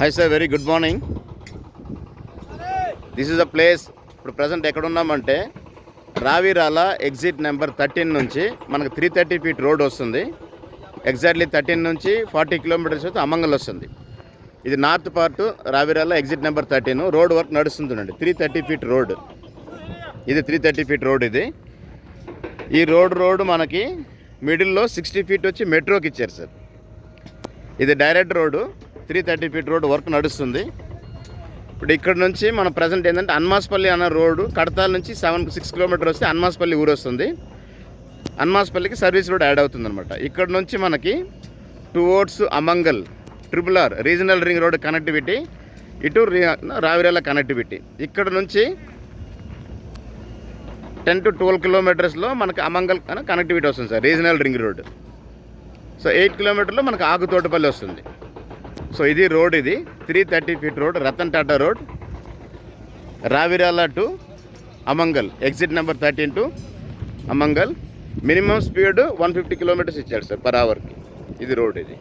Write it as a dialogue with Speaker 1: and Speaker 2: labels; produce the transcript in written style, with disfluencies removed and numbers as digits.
Speaker 1: Hi sir, very good morning. This is a place. ఇప్పుడు present ఎక్కడున్నామంటే Ravirala exit number 13 నుంచి మనకు 330 feet road వస్తుంది. Exactly 13 నుంచి 40 కిలోమీటర్స్ అయితే అమంగల్ వస్తుంది. ఇది north part Ravirala exit number 13. Road work నడుస్తుందండి. 330 ఫీట్ రోడ్ ఇది. 330 ఫీట్ రోడ్ ఇది. ఈ రోడ్ మనకి మిడిల్లో 60 ఫీట్ వచ్చి మెట్రోకి ఇచ్చారు సార్. ఇది direct road. 330 feet road work నడుస్తుంది. ఇప్పుడు ఇక్కడ నుంచి మన ప్రజెంట్ ఏంటంటే అన్మాస్పల్లి అన్న రోడ్డు కడతాల నుంచి 6 కిలోమీటర్ వస్తే అన్మాస్పల్లి ఊరు వస్తుంది. అన్మాస్పల్లికి సర్వీస్ రోడ్ యాడ్ అవుతుంది అనమాట. ఇక్కడ నుంచి మనకి towards Amangal RRR regional ring road connectivity, ఇటు రావిరాల కనెక్టివిటీ. ఇక్కడ నుంచి 10 to 12 కిలోమీటర్స్లో మనకి అమంగల్ కనెక్టివిటీ వస్తుంది sir, regional ring road. So 8 కిలోమీటర్లో మనకు ఆకుతోటపల్లి వస్తుంది. సో ఇది రోడ్. ఇది 330 feet road, Ratan Tata road, Ravirala to Amangal exit number 13 to Amangal. Minimum speed 150 kilometres ఇచ్చాడు సార్ పర్ అవర్కి. ఇది రోడ్ ఇది.